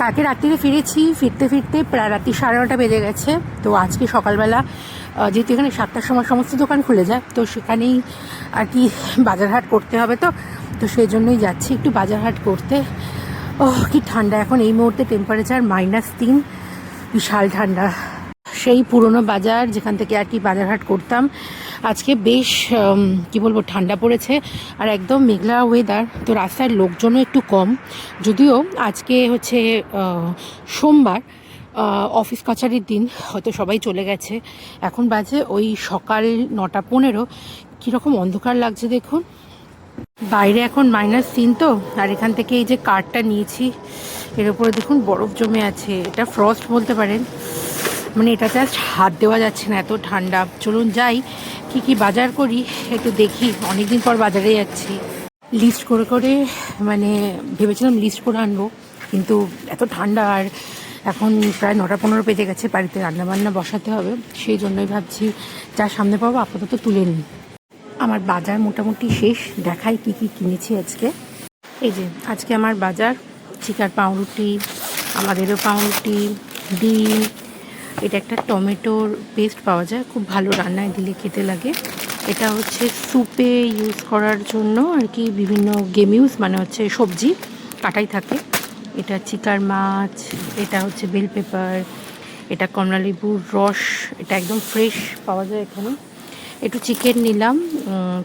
কালকে রাত্রিরে ফিরেছি, ফিরতে ফিরতে প্রায় রাত্রি 9:30 বেজে গেছে। তো আজকে সকালবেলা যেহেতু এখানে 7টার সময় সমস্ত দোকান খুলে যায়, তো সেখানেই আর কি বাজারহাট করতে হবে। তো তো সেই জন্যই যাচ্ছি একটু বাজারহাট করতে। কি ঠান্ডা এখন এই মুহূর্তে, টেম্পারেচার -3, বিশাল ঠান্ডা। সেই পুরনো বাজার যেখান থেকে আর কি বাজারহাট করতাম, আজকে বেশ কি বলবো ঠান্ডা পড়েছে আর একদম মেঘলা ওয়েদার। তো রাস্তার লোকজনও একটু কম, যদিও আজকে হচ্ছে সোমবার, অফিস কাছারির দিন, হয়তো সবাই চলে গেছে। এখন বাজে ওই সকাল 9:15। কীরকম অন্ধকার লাগছে দেখুন। বাইরে এখন -3 তো, আর এখান থেকে এই যে কার্ডটা নিয়েছি এর উপরে দেখুন বরফ জমে আছে। এটা ফ্রস্ট বলতে পারেন, মানে এটা জাস্ট হাত দেওয়া যাচ্ছে না, এত ঠান্ডা। চলুন যাই, কি কি বাজার করি একটু দেখি, অনেকদিন পর বাজারে যাচ্ছি। লিস্ট করে করে মানে ভেবেছিলাম লিস্ট করে আনবো, কিন্তু এত ঠান্ডা, আর এখন প্রায় 9:15 বেজে গেছে, বাড়িতে রান্নাবান্না বসাতে হবে। সেই জন্যই ভাবছি যা সামনে পাবো আপাতত তুলে নিই। আমার বাজার মোটামুটি শেষ, দেখাই কি কি কিনেছি আজকে। এই যে আজকে আমার বাজার, চিকার পাউরুটি, আমাদেরও পাউরুটি, ডিম, এটা একটা টমেটোর পেস্ট পাওয়া যায়, খুব ভালো রান্নায় দিলে খেতে লাগে। এটা হচ্ছে স্যুপে ইউজ করার জন্য আর কি, বিভিন্ন গেমিউস মানে হচ্ছে সবজি কাটাই থাকে। এটা চিকার মাছ, এটা হচ্ছে বেল পেপার, এটা কমলালেবুর রস, এটা একদম ফ্রেশ পাওয়া যায় এখানে। একটু চিকেন নিলাম,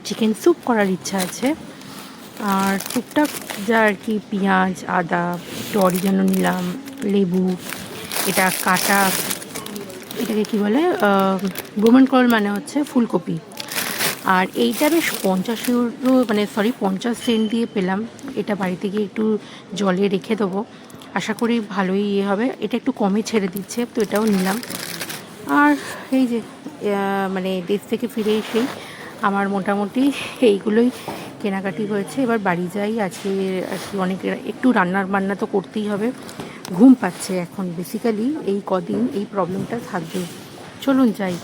চিকেন স্যুপ করার ইচ্ছা আছে। আর টুকটাক যা আর কি, পেঁয়াজ, আদা, একটু অরিগানো নিলাম, লেবু, এটা কাটা, এটাকে কী বলে, গোমনকল মানে হচ্ছে ফুলকপি। আর এইটা বেশ 50 সেন্ট দিয়ে পেলাম। এটা বাড়িতে গিয়ে একটু জলে রেখে দেবো, আশা করি ভালোই হবে। এটা একটু কমই ছেড়ে দিচ্ছে, তো এটাও নিলাম। আর এই যে মানে দেশ থেকে ফিরে এসেই আমার মোটামুটি এইগুলোই কেনাকাটি হয়েছে। এবার বাড়ি যাই, আজকে আর কি অনেক একটু রান্না তো করতেই হবে। ঘুম পাচ্ছে এখন, বেসিক্যালি এই কদিন এই প্রবলেমটা থাকবে। চলুন যাই।